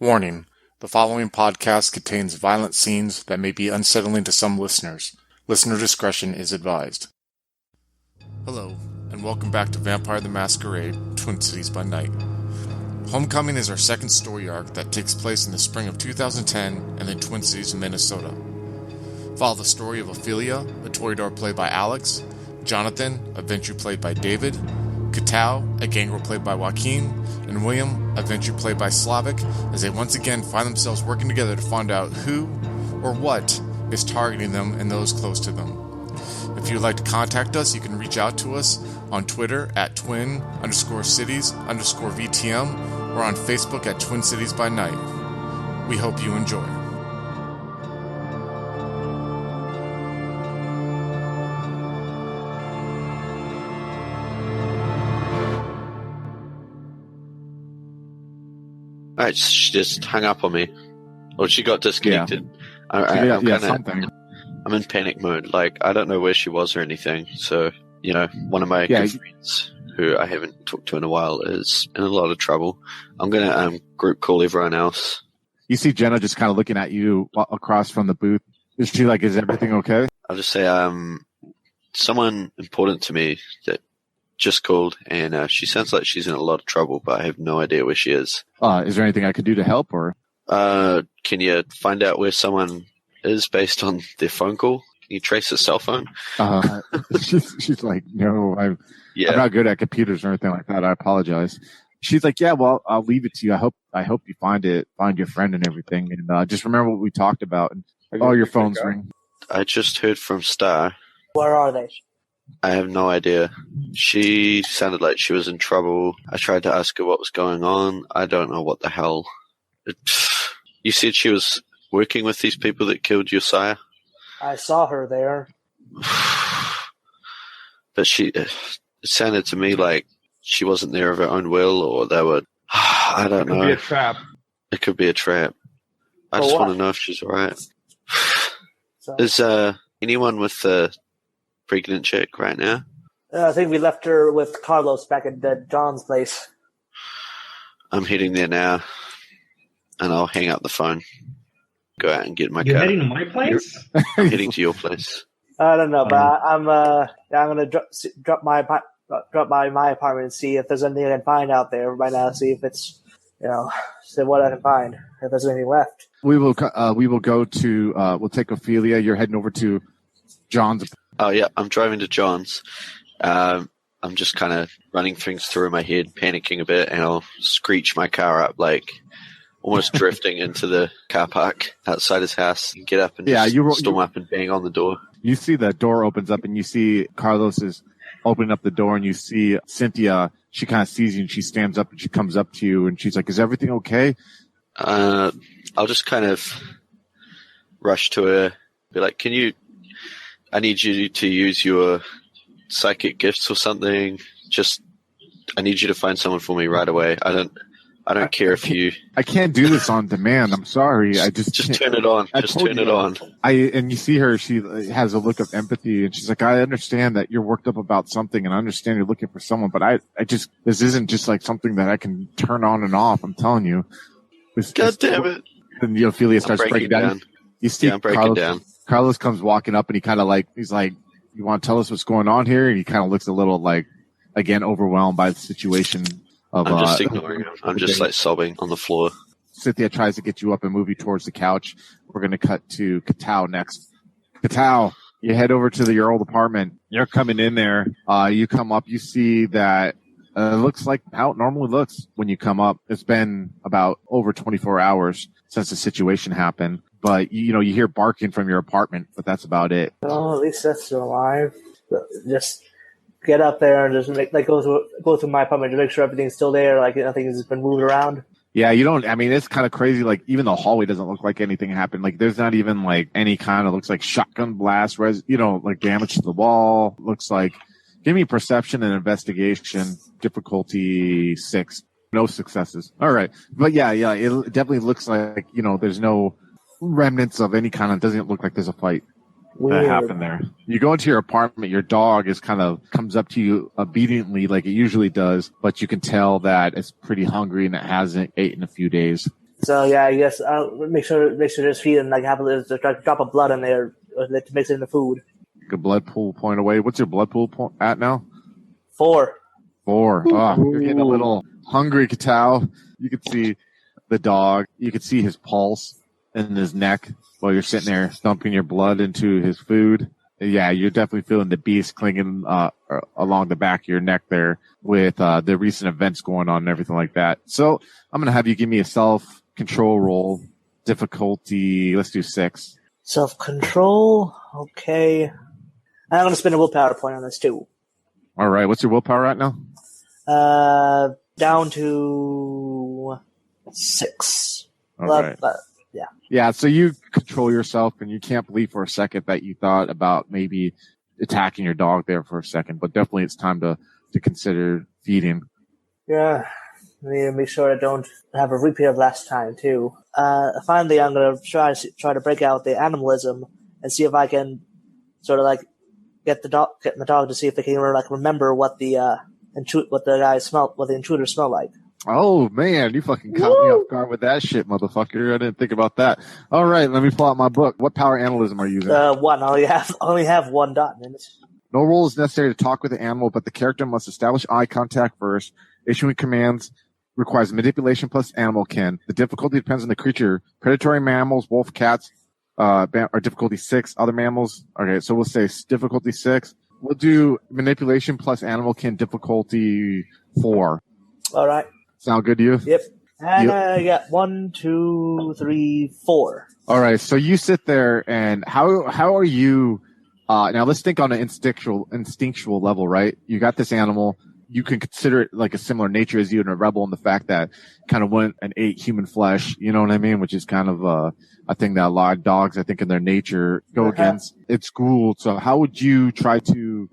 Warning: the following podcast contains violent scenes that may be unsettling to some listeners. Listener discretion is advised. Hello, and welcome back to Vampire the Masquerade, Twin Cities by Night. Homecoming is our second story arc that takes place in the spring of 2010 and in Twin Cities, Minnesota. Follow the story of Ophelia, a Toreador played by Alex, Jonathan, a Ventrue played by David, Katao, a Gangrel played by Joaquin, and William, a Ventrue played by Slavic, as they once again find themselves working together to find out who or what is targeting them and those close to them. If you'd like to contact us, you can reach out to us on Twitter at twin_cities_VTM or on Facebook at Twin Cities by Night. We hope you enjoy. Alright, she just hung up on me. Or she got disconnected. Something. I'm in panic mode. Like, I don't know where she was or anything. So, one of my good friends who I haven't talked to in a while is in a lot of trouble. I'm going to group call everyone else. You see Jenna just kind of looking at you across from the booth. Is she like, is everything okay? I'll just say, someone important to me that just called, and she sounds like she's in a lot of trouble, but I have no idea where she is. Is there anything I could do to help, or? Can you find out where someone is based on their phone call? Can you trace a cell phone? She's like, no, I'm not good at computers or anything like that. I apologize. She's like, yeah, well, I'll leave it to you. I hope you find your friend and everything. And just remember what we talked about. And your phones ring. I just heard from Star. Where are they? I have no idea. She sounded like she was in trouble. I tried to ask her what was going on. I don't know what the hell. You said she was working with these people that killed Josiah? I saw her there. But it sounded to me like she wasn't there of her own will, or they were... I don't know. It could be a trap. It could be a trap. I just want to know if she's alright. Is anyone with the pregnant chick right now? I think we left her with Carlos back at John's place. I'm heading there now, and I'll hang up the phone. Go out and get my car. You're heading to my place? I'm heading to your place. I don't know, but I'm gonna drop by my apartment and see if there's anything I can find out there right now. See if it's see what I can find. If there's anything left. We will go to we'll take Ophelia. You're heading over to John's. Oh yeah, I'm driving to John's. I'm just kind of running things through my head, panicking a bit, and I'll screech my car up, like almost drifting into the car park outside his house, and get up and storm up and bang on the door. You see the door opens up, and you see Carlos is opening up the door, and you see Cynthia. She kind of sees you, and she stands up, and she comes up to you, and she's like, "Is everything okay?" I'll just kind of rush to her, be like, I need you to use your psychic gifts or something. I need you to find someone for me right away. I don't care if you... I can't do this on demand. I'm sorry. Just turn it on. Turn it on. And you see her, she has a look of empathy, and she's like, I understand that you're worked up about something, and I understand you're looking for someone, but this isn't just like something that I can turn on and off. I'm telling you. God damn it. And Ophelia starts breaking down. You see I'm breaking down. Carlos comes walking up, and he's like, you want to tell us what's going on here? And he kind of looks a little like, again, overwhelmed by the situation. I'm just ignoring him. I'm just like sobbing on the floor. Cynthia tries to get you up and move you towards the couch. We're going to cut to Katao next. Katao, you head over to your old apartment. You're coming in there. You come up. You see that it looks like how it normally looks when you come up. It's been about over 24 hours since the situation happened. But, you hear barking from your apartment, but that's about it. Oh, at least that's still alive. Just get up there and just go through my apartment to make sure everything's still there, like nothing has been moved around. Yeah, it's kind of crazy. Like, even the hallway doesn't look like anything happened. Like, there's not even like any kind of looks like shotgun blast, like damage to the wall. Looks like, give me perception and investigation, difficulty 6. No successes. All right. But yeah, it definitely looks like, there's no remnants of any kind. It doesn't look like there's a fight. Weird. That happened there. You go into your apartment, your dog is comes up to you obediently like it usually does, but you can tell that it's pretty hungry and it hasn't eaten in a few days. So yeah, I guess I'll make sure there's feed and like have a drop of blood in there to mix it in the food. A blood pool point away. What's your blood pool point at now? 4. 4. Oh, you're getting a little hungry, Katao. You could see the dog. You could see his pulse in his neck while you're sitting there dumping your blood into his food. Yeah, you're definitely feeling the beast clinging along the back of your neck there with the recent events going on and everything like that. So I'm going to have you give me a self-control roll. Difficulty, let's do 6. Self-control, okay. I'm going to spend a willpower point on this too. All right, what's your willpower right now? Down to 6. All right. Yeah. Yeah, so you control yourself, and you can't believe for a second that you thought about maybe attacking your dog there for a second, but definitely it's time to consider feeding. Yeah, I need to make sure I don't have a repeat of last time, too. Finally, I'm going to try to break out the animalism and see if I can sort of like get the dog to see if they can like remember what the intruders smell like. Oh, man, you fucking caught me off guard with that shit, motherfucker. I didn't think about that. All right, let me pull out my book. What power animalism are you using? 1. I only have 1 dot in it. No role is necessary to talk with the animal, but the character must establish eye contact first. Issuing commands requires manipulation plus animal kin. The difficulty depends on the creature. Predatory mammals, wolf, cats, are difficulty 6. Other mammals, okay, so we'll say difficulty 6. We'll do manipulation plus animal kin difficulty 4. All right. Sound good to you? Yep. And I got 1, 2, 3, 4. All right. So you sit there, and how are you? Now let's think on an instinctual level, right? You got this animal. You can consider it like a similar nature as you and a rebel in the fact that kind of went and ate human flesh. You know what I mean? Which is kind of a thing that a lot of dogs, I think, in their nature go against. It's schooled. So how would you try to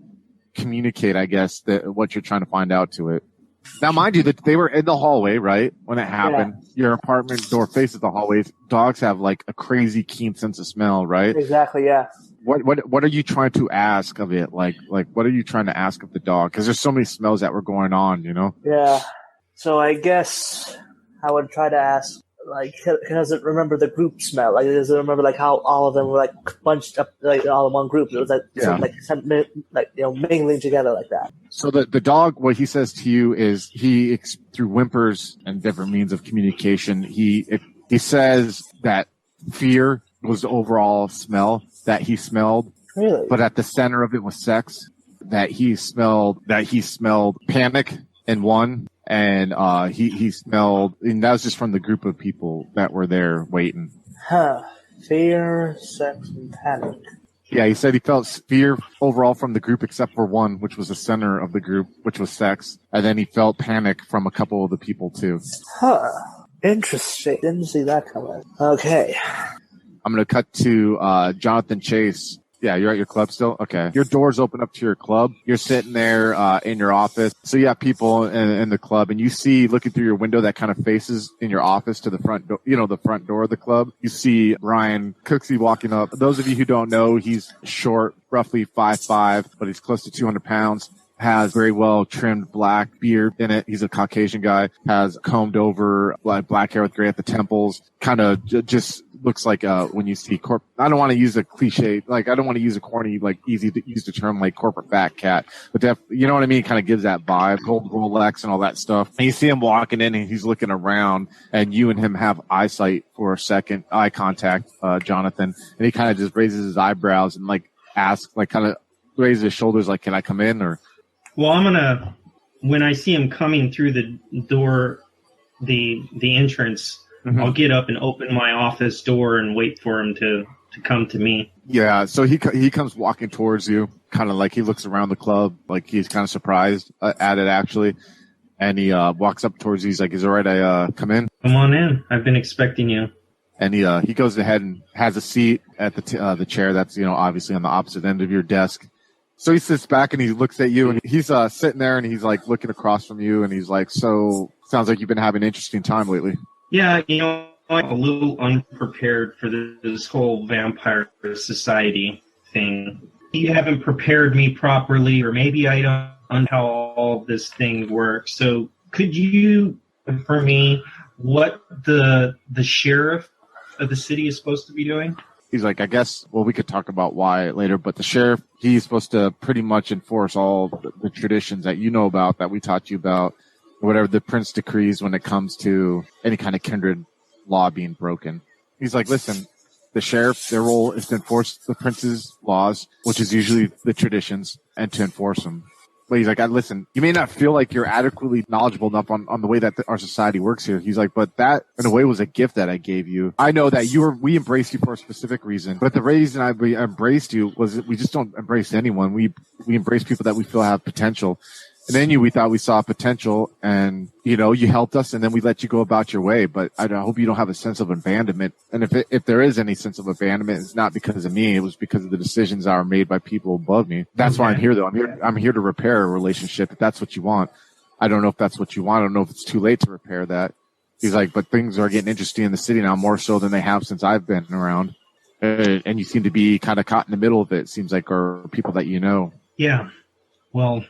communicate, I guess, what you're trying to find out to it? Now, mind you, that they were in the hallway, right, when it happened. Yeah. Your apartment door faces the hallways. Dogs have like a crazy keen sense of smell, right? Exactly. Yeah. What are you trying to ask of it? Like what are you trying to ask of the dog? Because there's so many smells that were going on, you know. Yeah. So I guess I would try to ask, like, does it remember the group smell? Like, does it remember like how all of them were like bunched up, like all in one group? It was like mingling together like that. So the dog, what he says to you is through whimpers and different means of communication, he says that fear was the overall smell that he smelled. Really? But at the center of it was sex. That he smelled panic in one. And he smelled, and that was just from the group of people that were there waiting. Fear, sex, and panic. Yeah, he said he felt fear overall from the group except for one, which was the center of the group, which was sex. And then he felt panic from a couple of the people too. Interesting. Didn't see that coming. Okay. I'm going to cut to Jonathan Chase. Yeah, you're at your club still? Okay. Your doors open up to your club. You're sitting there in your office. So you have people in the club, and you see, looking through your window that kind of faces in your office to the front door, the front door of the club. You see Ryan Cooksey walking up. Those of you who don't know, he's short, roughly 5'5", but he's close to 200 pounds. Has very well trimmed black beard in it. He's a Caucasian guy. Has combed over black hair with gray at the temples. Kind of just looks like when you see I don't want to use a cliche, like I don't want to use a corny, like easy to use the term like corporate fat cat, but you know what I mean? Kind of gives that vibe. Gold Rolex and all that stuff. And you see him walking in and he's looking around, and you and him have eyesight for a second, eye contact, Jonathan, and he kind of just raises his eyebrows and like asks, like kind of raises his shoulders, like, "Can I come in?" Or Well, when I see him coming through the door, the entrance, I'll get up and open my office door and wait for him to come to me. Yeah, so he comes walking towards you, kind of like he looks around the club, like he's kind of surprised at it actually, and he walks up towards you. He's like, "Is it all right I come in?" Come on in. I've been expecting you. And he goes ahead and has a seat at the chair that's obviously on the opposite end of your desk. So he sits back and he looks at you, and he's sitting there and he's like looking across from you, and he's like, "So sounds like you've been having an interesting time lately." Yeah, I'm a little unprepared for this whole vampire society thing. You haven't prepared me properly, or maybe I don't know how all this thing works. So could you, for me, what the sheriff of the city is supposed to be doing? He's like, I guess, well, we could talk about why later, but the sheriff, he's supposed to pretty much enforce all the traditions that you know about, that we taught you about, whatever the prince decrees when it comes to any kind of kindred law being broken. He's like, listen, the sheriff, their role is to enforce the prince's laws, which is usually the traditions, and to enforce them. But he's like, listen, you may not feel like you're adequately knowledgeable enough on the way that our society works here. He's like, but that in a way was a gift that I gave you. I know that we embraced you for a specific reason, but the reason I embraced you was that we just don't embrace anyone. We embrace people that we feel have potential. And then we thought we saw potential, and, you know, you helped us, and then we let you go about your way. But I hope you don't have a sense of abandonment. And if there is any sense of abandonment, it's not because of me. It was because of the decisions that are made by people above me. That's why I'm here, though. I'm here to repair a relationship, if that's what you want. I don't know if that's what you want. I don't know if it's too late to repair that. He's like, but things are getting interesting in the city now, more so than they have since I've been around. And you seem to be kind of caught in the middle of it, seems like, or people that you know. Yeah. Well,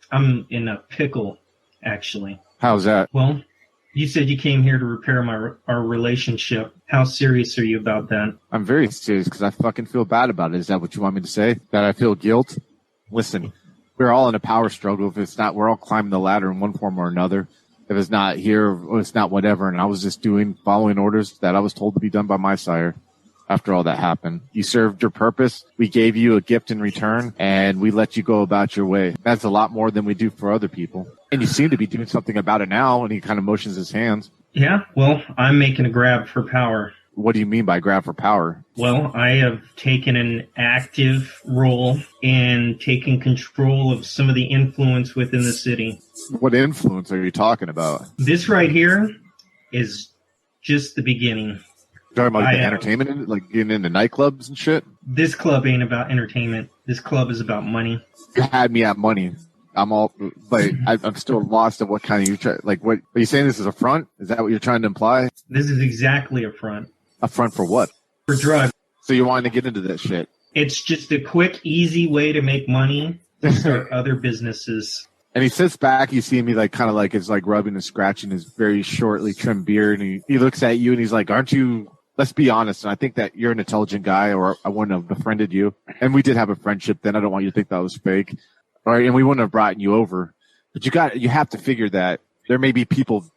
I'm in a pickle, actually. How's that? Well, you said you came here to repair our relationship. How serious are you about that? I'm very serious because I fucking feel bad about it. Is that what you want me to say? That I feel guilt? Listen, we're all in a power struggle. If it's not, we're all climbing the ladder in one form or another. If it's not here, or it's not whatever. And I was just following orders that I was told to be done by my sire. After all that happened, you served your purpose. We gave you a gift in return, and we let you go about your way. That's a lot more than we do for other people. And you seem to be doing something about it now, and he kind of motions his hands. Yeah, well, I'm making a grab for power. What do you mean by grab for power? Well, I have taken an active role in taking control of some of the influence within the city. What influence are you talking about? This right here is just the beginning. Talking about the entertainment, like getting into nightclubs and shit? This club ain't about entertainment. This club is about money. You had me at money. I'm still lost at what kind of what are you saying? This is a front? Is that what you're trying to imply? This is exactly a front. A front for what? For drugs. So you're wanting to get into this shit? It's just a quick, easy way to make money to start other businesses. And he sits back. You see me is rubbing and scratching his very shortly trimmed beard, and he looks at you and he's like, "Aren't you?" Let's be honest, and I think that you're an intelligent guy, or I wouldn't have befriended you. And we did have a friendship then. I don't want you to think that was fake. All right, and we wouldn't have brought you over. But you have to figure that there may be people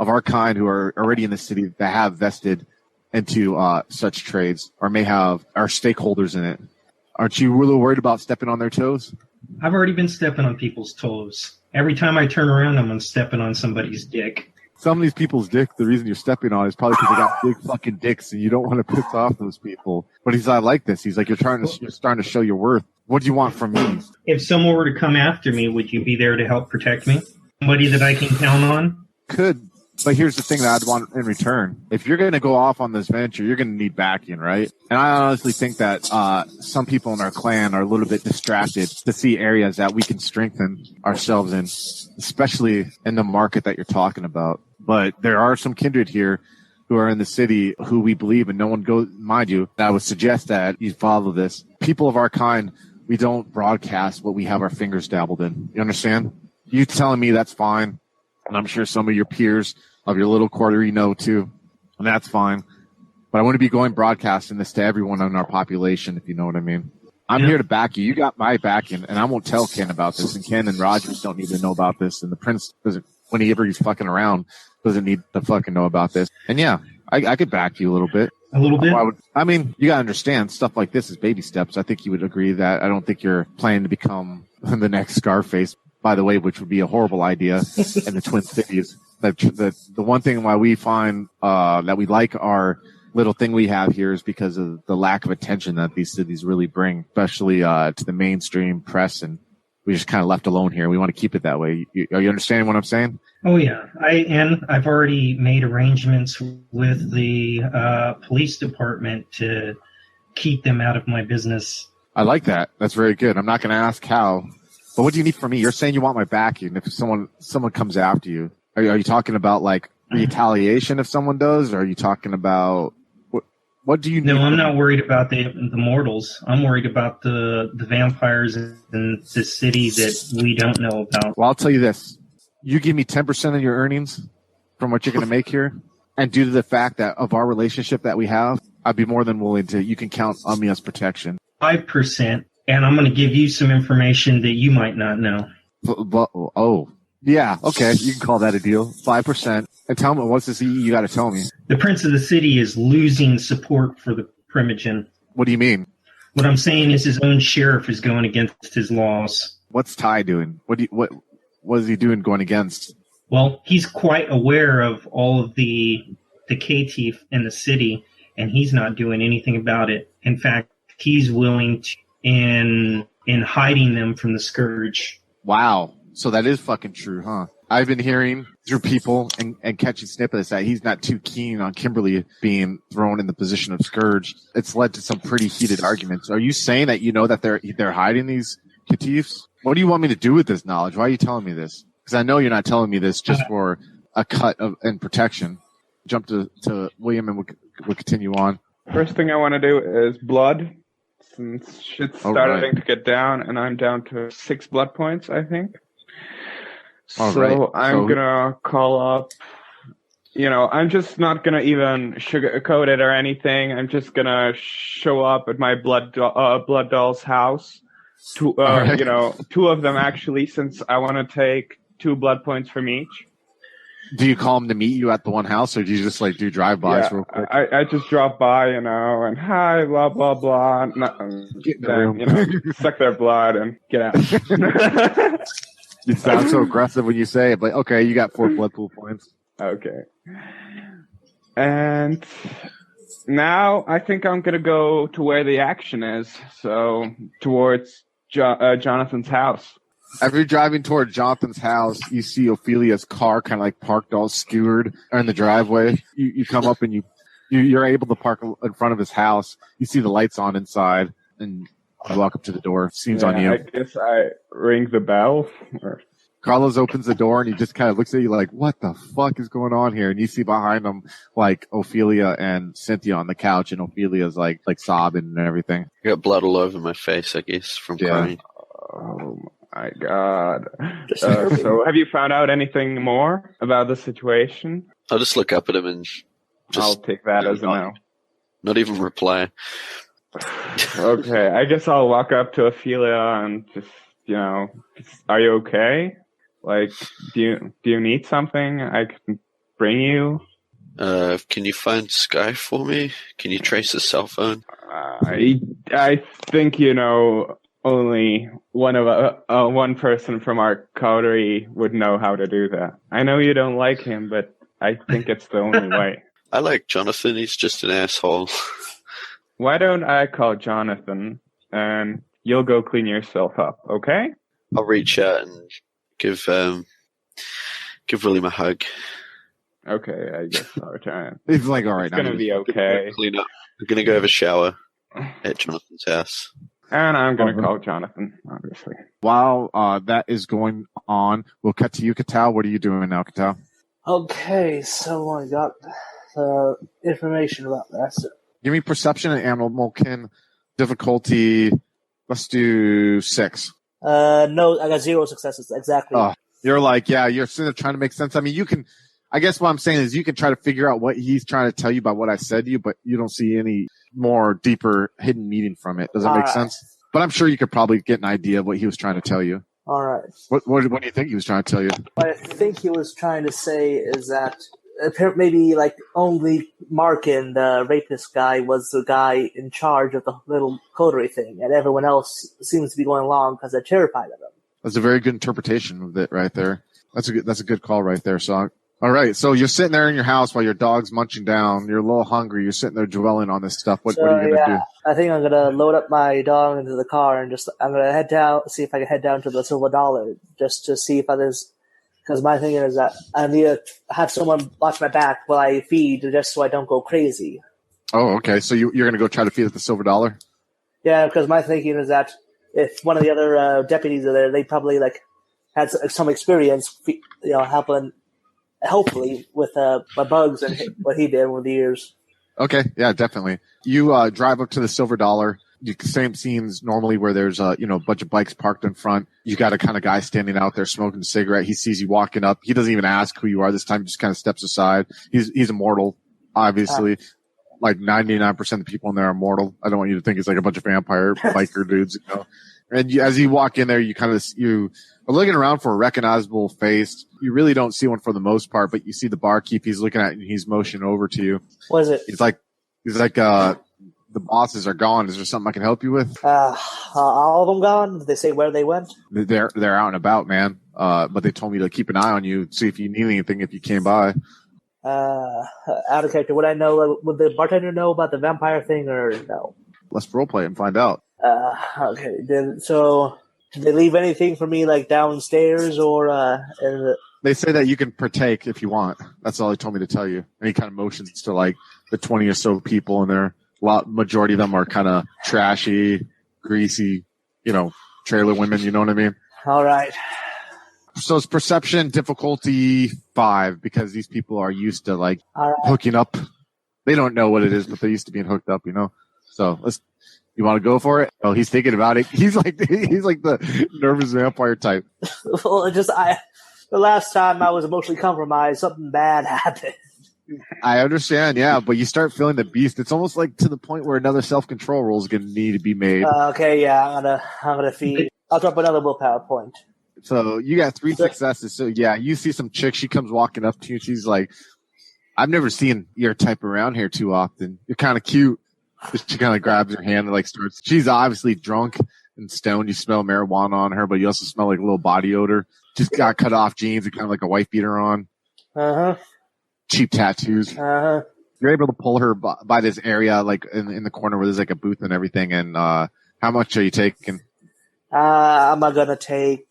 of our kind who are already in the city that have vested into such trades, or may have our stakeholders in it. Aren't you really worried about stepping on their toes? I've already been stepping on people's toes. Every time I turn around, I'm stepping on somebody's dick. Some of these people's dick, the reason you're stepping on is probably because they got big fucking dicks, and you don't want to piss off those people. But he's not like this. He's like, you're starting to show your worth. What do you want from me? If someone were to come after me, would you be there to help protect me? Somebody that I can count on? Could. But here's the thing that I'd want in return. If you're going to go off on this venture, you're going to need backing, right? And I honestly think that some people in our clan are a little bit distracted to see areas that we can strengthen ourselves in, especially in the market that you're talking about. But there are some kindred here who are in the city who we believe, and no one goes, mind you, I would suggest that you follow this. People of our kind, we don't broadcast what we have our fingers dabbled in. You understand? You telling me that's fine. And I'm sure some of your peers of your little coterie know too. And that's fine. But I want to be going broadcasting this to everyone in our population, if you know what I mean. I'm here to back you. You got my backing, and I won't tell Ken about this. And Ken and Rogers don't need to know about this. And the Prince doesn't, whenever he's fucking around, doesn't need to fucking know about this. And yeah, I could back you a little bit. A little bit? I mean, you got to understand, stuff like this is baby steps. I think you would agree that I don't think you're planning to become the next Scarface, by the way, which would be a horrible idea in the Twin Cities. The one thing why we find that we like our little thing we have here is because of the lack of attention that these cities really bring, especially to the mainstream press, and we just kind of left alone here. We want to keep it that way. Are you understanding what I'm saying? Oh yeah, I've already made arrangements with the police department to keep them out of my business. I like that. That's very good. I'm not going to ask how, but what do you need from me? You're saying you want my backing if someone comes after you. Are you talking about like retaliation if someone does, or are you talking about what do you need? No, I'm not worried about the mortals. I'm worried about the vampires in the city that we don't know about. Well, I'll tell you this. You give me 10% of your earnings, from what you're going to make here? And due to the fact that of our relationship that we have, I'd be more than willing to, you can count on me as protection. 5%, and I'm going to give you some information that you might not know. Oh, yeah, okay, you can call that a deal. 5%. And tell me, what's this you got to tell me? The Prince of the City is losing support for the Primogen. What do you mean? What I'm saying is his own sheriff is going against his laws. What's Ty doing? What is he doing going against? Well, he's quite aware of all of the K-Teef in the city, and he's not doing anything about it. In fact, he's willing to in hiding them from the Scourge. Wow. So that is fucking true, huh? I've been hearing through people and catching snippets that he's not too keen on Kimberly being thrown in the position of Scourge. It's led to some pretty heated arguments. Are you saying that you know that they're hiding these Katiefs? What do you want me to do with this knowledge? Why are you telling me this? Because I know you're not telling me this just for a cut of and protection. Jump to William and we'll continue on. First thing I want to do is blood. Since shit's starting to get down, and I'm down to 6 blood points, I think. So I'm gonna call up. I'm just not gonna even sugarcoat it or anything. I'm just gonna show up at my blood doll's house. Two of them actually, since I want to take 2 blood points from each. Do you call them to meet you at the one house, or do you just do drive-bys real quick? I just drop by, and hi, blah blah blah. Suck their blood and get out. You sound so aggressive when you say it, but okay, you got 4 blood pool points. Okay. And now I think I'm gonna go to where the action is, so towards Jonathan's house. As you're driving toward Jonathan's house, you see Ophelia's car kind of parked all skewered in the driveway. You come up and you're able to park in front of his house. You see the lights on inside, and you walk up to the door. Seems on you. I guess I ring the bell. Carlos opens the door and he just kind of looks at you like, "What the fuck is going on here?" And you see behind him Ophelia and Cynthia on the couch, and Ophelia's like sobbing and everything. I got blood all over my face, I guess, from crying. Oh my god. So have you found out anything more about the situation? I'll just look up at him and I'll take that as a no. Not even reply. Okay, I guess I'll walk up to Ophelia and just, are you okay? Do you need something I can bring you? Can you find Sky for me? Can you trace his cell phone? I think only one person from our coterie would know how to do that. I know you don't like him, but I think it's the only way. I like Jonathan. He's just an asshole. Why don't I call Jonathan and you'll go clean yourself up, okay? I'll reach out and give William a hug. Okay, I guess I'll return. He's like, all right, it's gonna be okay. Clean up. We're gonna go have a shower at Jonathan's house. And I'm going to call Jonathan, obviously. While that is going on, we'll cut to you, Katal. What are you doing now, Katal? Okay, so I got information about that. So. Give me perception and animalkin difficulty. Let's do 6. No, I got 0 successes. Exactly. You're you're sort of trying to make sense. I mean, you can, I guess what I'm saying is you can try to figure out what he's trying to tell you by what I said to you, but you don't see any more deeper hidden meaning from it. Does that make sense? But I'm sure you could probably get an idea of what he was trying to tell you. All right. What do you think he was trying to tell you? What I think he was trying to say is that maybe only Markin, the rapist guy, was the guy in charge of the little coterie thing, and everyone else seems to be going along because they're terrified of him. That's a very good interpretation of it right there. That's a good call right there, Song. All right, so you're sitting there in your house while your dog's munching down. You're a little hungry. You're sitting there dwelling on this stuff. What are you going to do? I think I'm going to load up my dog into the car and I'm going to head down, see if I can head down to the Silver Dollar just to see if there's, because my thinking is that I need to have someone watch my back while I feed just so I don't go crazy. Oh, okay. So you're going to go try to feed at the Silver Dollar? Yeah, because my thinking is that if one of the other deputies are there, they probably had some experience, helping. Hopefully, with my bugs and what he did over the years. Okay, yeah, definitely. You drive up to the Silver Dollar. Same scenes normally where there's a bunch of bikes parked in front. You got a kind of guy standing out there smoking a cigarette. He sees you walking up. He doesn't even ask who you are this time. He just kind of steps aside. He's immortal, obviously. Like 99% of the people in there are mortal. I don't want you to think it's like a bunch of vampire biker dudes, And as you walk in there, you are looking around for a recognizable face. You really don't see one for the most part, but you see the barkeep. He's looking at you and he's motioning over to you. What is it? He's like, the bosses are gone. Is there something I can help you with? All of them gone? Did they say where they went? They're out and about, man. But they told me to keep an eye on you, see if you need anything if you came by. Out of character, would the bartender know about the vampire thing or no? Let's roleplay and find out. Okay. Did they leave anything for me, like downstairs or They say that you can partake if you want. That's all they told me to tell you. And he kind of motions to like the 20 or so people in there. Majority of them are kind of trashy, greasy, trailer women. You know what I mean? All right. So it's perception difficulty 5 because these people are used to like hooking up. They don't know what it is, but they're used to being hooked up, So you want to go for it? Oh, he's thinking about it. He's like the nervous vampire type. Well, the last time I was emotionally compromised, something bad happened. I understand, yeah, but you start feeling the beast. It's almost like to the point where another self-control rule is going to need to be made. Okay, yeah, I'm gonna feed. I'll drop another willpower point. So you got 3 successes. So yeah, you see some chick. She comes walking up to you. She's like, "I've never seen your type around here too often. You're kind of cute." She kind of grabs your hand and like starts. She's obviously drunk and stoned. You smell marijuana on her, but you also smell like a little body odor. She's got cut off jeans and kind of like a wife beater on. Cheap tattoos. You're able to pull her by this area, like in the corner where there's like a booth and everything. And how much are you taking? I'm gonna take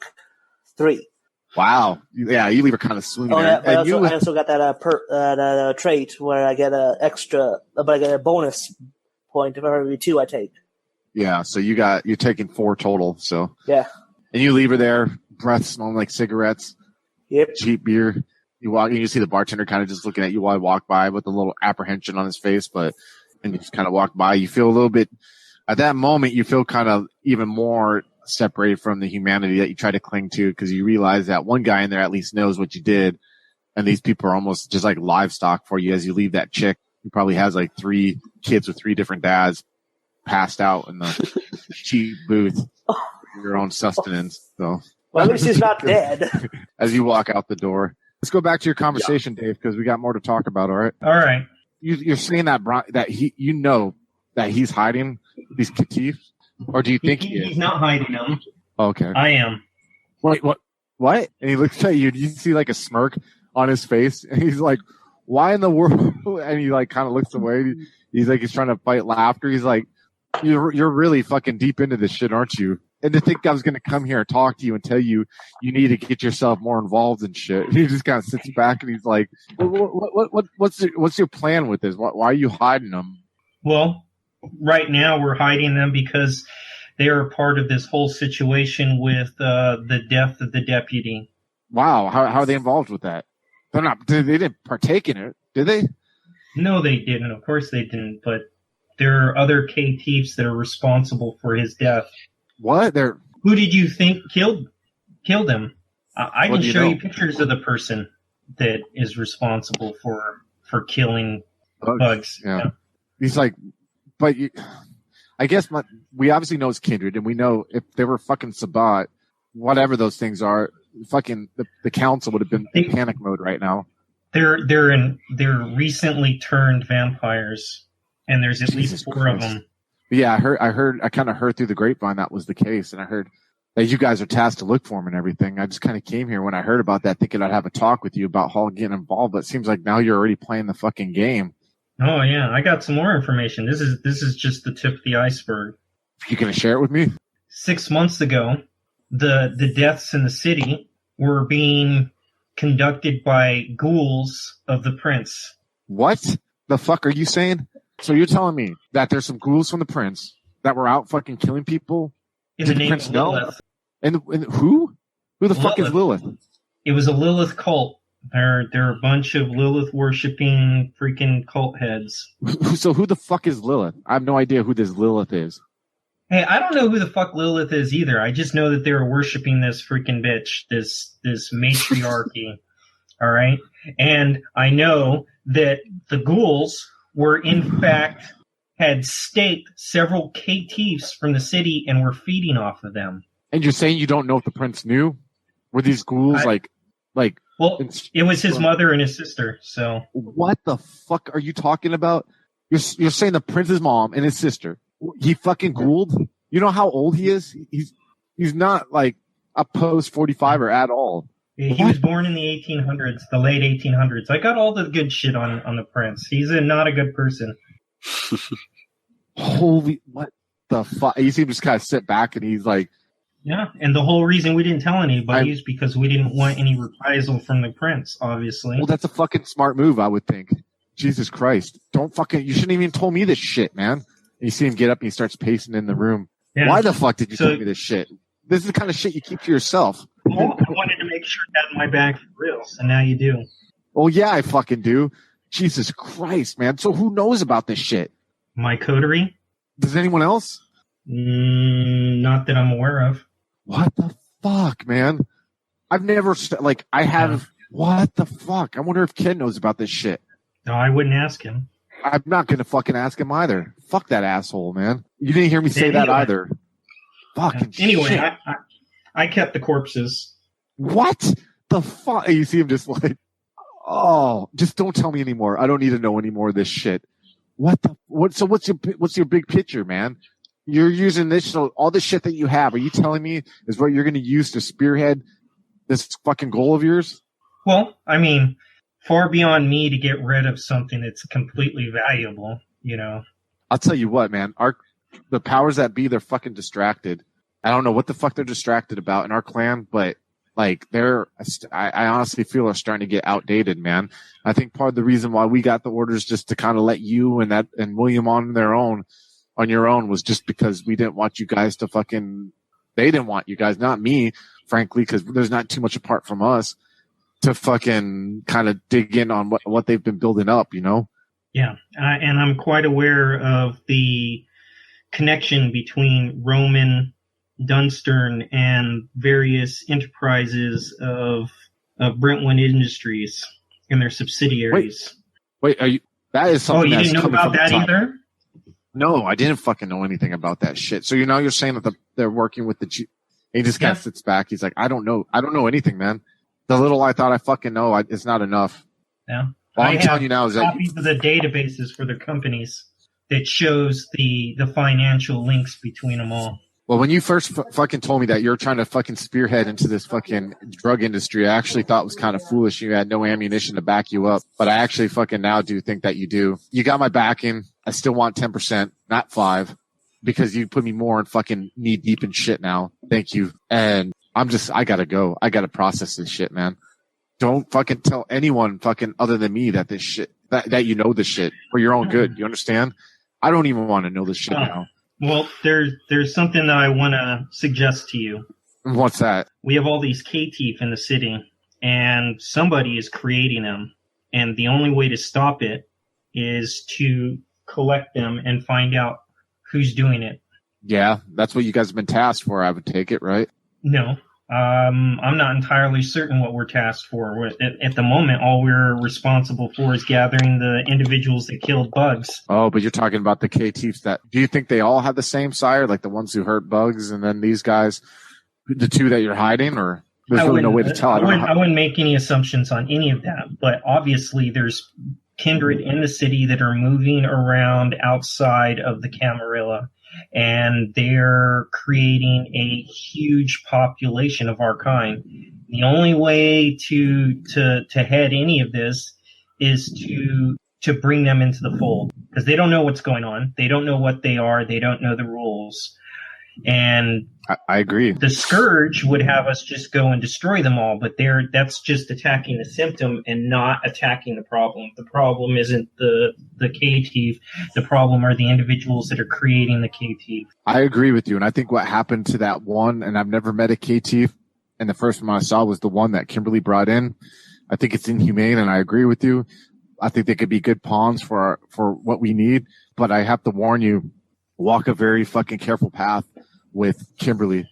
3. Wow. Yeah, you leave her kind of swinging. Oh, yeah, there. I also got that trait where I get a extra, but I get a bonus point for every 2 I take. Yeah, so you're taking 4 total. So yeah, and you leave her there, breath smelling like cigarettes. Yep. Cheap beer. You walk and you see the bartender kind of just looking at you while you walk by with a little apprehension on his face, and you just kind of walk by. You feel a little bit, at that moment, you feel kind of even more separated from the humanity that you try to cling to because you realize that one guy in there at least knows what you did. And these people are almost just like livestock for you as you leave that chick who probably has like 3 kids with 3 different dads passed out in the cheap booth for your own sustenance. So, well, at least he's not dead. As you walk out the door. Let's go back to your conversation, Dave, because we got more to talk about. All right. All right. You're saying that that he's hiding these catifs, or do you think he's not hiding them? Okay. I am. Wait, what? What? And he looks at you. Do you see like a smirk on his face? And he's like, "Why in the world?" And he like kind of looks away. He's like he's trying to fight laughter. He's like, "You're really fucking deep into this shit, aren't you?" And to think I was going to come here and talk to you and tell you need to get yourself more involved in shit. And he just kind of sits back and he's like, what's your plan with this? Why are you hiding them? Well, right now we're hiding them because they are part of this whole situation with the death of the deputy. Wow. How are they involved with that? They didn't partake in it, did they? No, they didn't. Of course they didn't. But there are other catifs that are responsible for his death. What? Who did you think killed him? I can show you pictures of the person that is responsible for killing bugs. Yeah. He's like, but I guess we obviously know it's Kindred, and we know if they were fucking Sabat, whatever those things are, fucking the council would have been in panic mode right now. They're recently turned vampires, and there's at least 4 of them. Yeah, I kind of heard through the grapevine that was the case, and I heard that you guys are tasked to look for him and everything. I just kind of came here when I heard about that, thinking I'd have a talk with you about Hall getting involved, but it seems like now you're already playing the fucking game. Oh yeah, I got some more information. This is just the tip of the iceberg. You gonna share it with me? 6 months ago, the deaths in the city were being conducted by ghouls of the prince. What the fuck are you saying? So you're telling me that there's some ghouls from the prince that were out fucking killing people? In the name of Lilith. And who? Who the fuck is Lilith? It was a Lilith cult. They're a bunch of Lilith worshipping freaking cult heads. So who the fuck is Lilith? I have no idea who this Lilith is. Hey, I don't know who the fuck Lilith is either. I just know that they were worshiping this freaking bitch, this matriarchy. All right, and I know that the ghouls were in fact had staked several caitiffs from the city and were feeding off of them. And you're saying you don't know if the prince knew? Were these ghouls like? Well, it was his mother and his sister. So what the fuck are you talking about? You're saying the prince's mom and his sister. He fucking ghouled. You know how old he is? He's not like a post 45 or at all. He was born in the 1800s, the late 1800s. I got all the good shit on the prince. He's not a good person. Holy, what the fuck? You see him just kind of sit back and he's like, yeah, and the whole reason we didn't tell anybody is because we didn't want any reprisal from the prince, obviously. Well, that's a fucking smart move, I would think. Jesus Christ. You shouldn't even told me this shit, man. And you see him get up and he starts pacing in the room. Yeah. Why the fuck did you tell me this shit? This is the kind of shit you keep to yourself. Well, I wanted to make sure you had my back for real, so now you do. Oh, yeah, I fucking do. Jesus Christ, man. So who knows about this shit? My coterie? Does anyone else? Not that I'm aware of. What the fuck, man? I've never, what the fuck? I wonder if Ken knows about this shit. No, I wouldn't ask him. I'm not going to fucking ask him either. Fuck that asshole, man. You didn't hear me say that either. Fucking shit. Anyway, I kept the corpses. What the fuck? You see him just like, oh, just don't tell me anymore. I don't need to know any more of this shit. So what's your big picture, man? You're using this, so all the shit that you have, are you telling me is what you're going to use to spearhead this fucking goal of yours? Well, I mean, far beyond me to get rid of something that's completely valuable, you know. I'll tell you what, man. The powers that be, they're fucking distracted. I don't know what the fuck they're distracted about in our clan, but like I honestly feel are starting to get outdated, man. I think part of the reason why we got the orders just to kind of let you and William on your own was just because we didn't want you guys to they didn't want you guys, not me, frankly, because there's not too much apart from us to fucking kind of dig in on what they've been building up, you know? Yeah. And I'm quite aware of the connection between Roman, Dunstern, and various enterprises of Brentwood Industries and their subsidiaries. Wait, that is something you didn't know about that either? No, I didn't fucking know anything about that shit. So you're saying that they're working with he just kind of sits back. He's like, I don't know anything, man. The little I thought I fucking know, it's not enough. Yeah. All I'm telling you now is that copies of the databases for their companies that shows the financial links between them all. Well, when you first fucking told me that you're trying to fucking spearhead into this fucking drug industry, I actually thought it was kind of foolish. You had no ammunition to back you up, but I actually fucking now do think that you do. You got my backing. I still want 10%, not 5%, because you put me more in fucking knee deep in shit now. Thank you. And I gotta go. I gotta process this shit, man. Don't fucking tell anyone fucking other than me that this shit, that you know this shit for your own good. You understand? I don't even want to know this shit now. Well, there's something that I want to suggest to you. What's that? We have all these caitiff in the city, and somebody is creating them. And the only way to stop it is to collect them and find out who's doing it. Yeah, that's what you guys have been tasked for, I would take it, right? No. I'm not entirely certain what we're tasked for. At the moment, all we're responsible for is gathering the individuals that killed Bugs. Oh, but you're talking about the caitiffs do you think they all have the same sire, like the ones who hurt Bugs, and then these guys, the two that you're hiding, or there's really no way to tell? I wouldn't make any assumptions on any of that, but obviously there's Kindred in the city that are moving around outside of the Camarilla. And they're creating a huge population of our kind. The only way to head any of this is to bring them into the fold, because they don't know what's going on. They don't know what they are. They don't know the rules. And I agree. The Scourge would have us just go and destroy them all, but that's just attacking the symptom and not attacking the problem. The problem isn't the caitiff. The problem are the individuals that are creating the caitiff. I agree with you, and I think what happened to that one, and I've never met a caitiff, and the first one I saw was the one that Kimberly brought in. I think it's inhumane, and I agree with you. I think they could be good pawns for what we need, but I have to warn you, walk a very fucking careful path with Kimberly.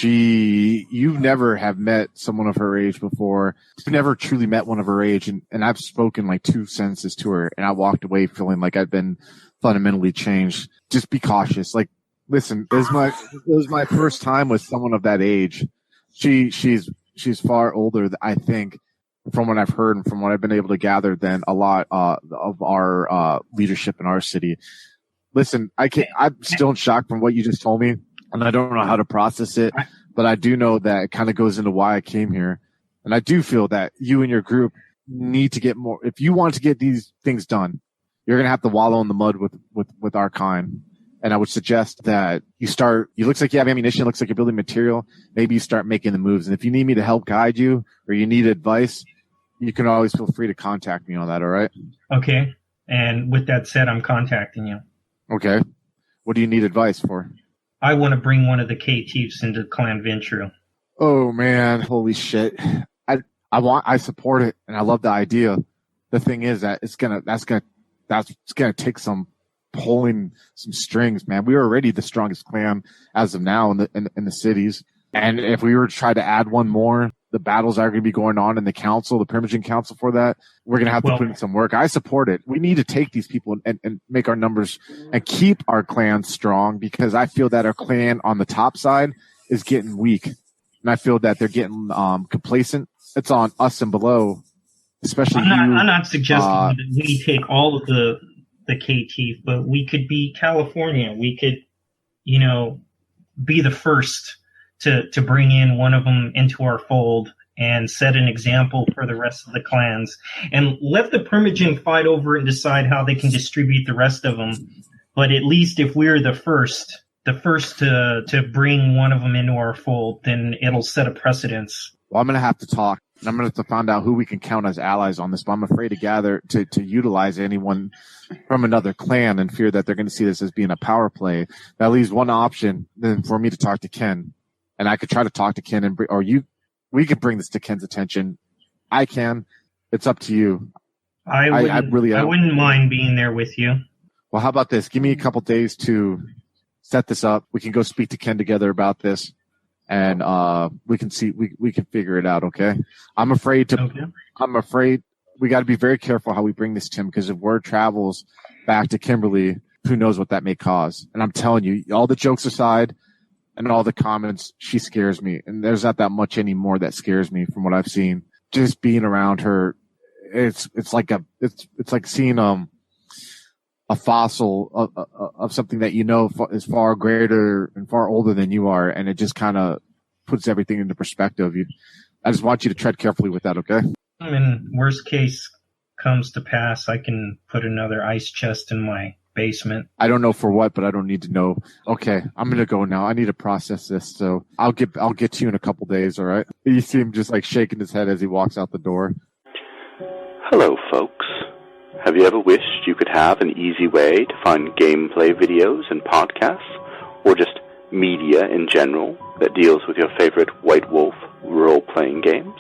You never have met someone of her age before. You've never truly met one of her age. And I've spoken like 2 sentences to her, and I walked away feeling like I'd been fundamentally changed. Just be cautious. Like, listen, it was my first time with someone of that age. She's far older, I think, from what I've heard and from what I've been able to gather, than a lot of our leadership in our city. Listen, I'm still in shock from what you just told me, and I don't know how to process it, but I do know that it kind of goes into why I came here. And I do feel that you and your group need to get more. If you want to get these things done, you're going to have to wallow in the mud with our kind. And I would suggest that you looks like you have ammunition, looks like you're building material. Maybe you start making the moves. And if you need me to help guide you or you need advice, you can always feel free to contact me on that. All right. Okay. And with that said, I'm contacting you. Okay. What do you need advice for? I want to bring one of the K-Chiefs into Clan Ventrue. Oh man. Holy shit. I support it. And I love the idea. The thing is that it's going to take some pulling some strings, man. We are already the strongest clan as of now in the cities. And if we were to try to add one more, the battles are going to be going on in the council, the Primogen Council for that. We're going to have to put in some work. I support it. We need to take these people and make our numbers and keep our clan strong, because I feel that our clan on the top side is getting weak. And I feel that they're getting complacent. It's on us and below, especially I'm not suggesting that we take all of the K-Chief, but we could be California. We could, be the first to bring in one of them into our fold and set an example for the rest of the clans, and let the Primogen fight over it and decide how they can distribute the rest of them. But at least if we're the first to bring one of them into our fold, then it'll set a precedence. Well, I'm going to have to talk, and I'm going to have to find out who we can count as allies on this, but I'm afraid to utilize anyone from another clan, and fear that they're going to see this as being a power play. That leaves one option then for me to talk to Ken. And I could try to talk to Ken, we could bring this to Ken's attention. I can. It's up to you. I wouldn't mind being there with you. Well, how about this? Give me a couple days to set this up. We can go speak to Ken together about this, and we can see we can figure it out. Okay. I'm afraid we got to be very careful how we bring this to him, because if word travels back to Kimberly, who knows what that may cause. And I'm telling you, all the jokes aside, and all the comments, she scares me. And there's not that much anymore that scares me from what I've seen. Just being around her, it's like seeing a fossil of something that is far greater and far older than you are, and it just kind of puts everything into perspective. I just want you to tread carefully with that, okay? I mean, worst case comes to pass, I can put another ice chest in my basement. I don't know for what, but I don't need to know. Okay, I'm gonna go now. I need to process this, so I'll get to you in a couple days. All right? You see him just like shaking his head as he walks out the door. Hello, folks. Have you ever wished you could have an easy way to find gameplay videos and podcasts, or just media in general that deals with your favorite White Wolf role-playing games?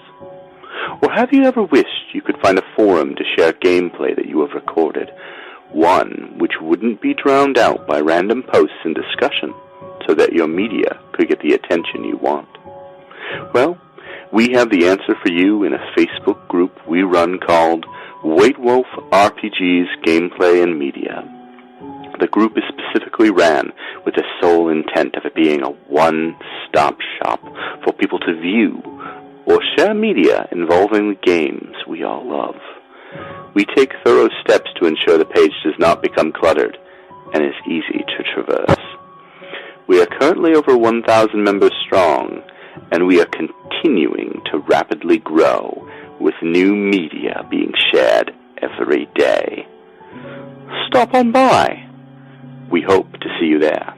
Or have you ever wished you could find a forum to share gameplay that you have recorded, one which wouldn't be drowned out by random posts and discussion, so that your media could get the attention you want? Well, we have the answer for you in a Facebook group we run called White Wolf RPGs Gameplay and Media. The group is specifically ran with the sole intent of it being a one-stop shop for people to view or share media involving the games we all love. We take thorough steps to ensure the page does not become cluttered and is easy to traverse. We are currently over 1,000 members strong, and we are continuing to rapidly grow, with new media being shared every day. Stop on by. We hope to see you there.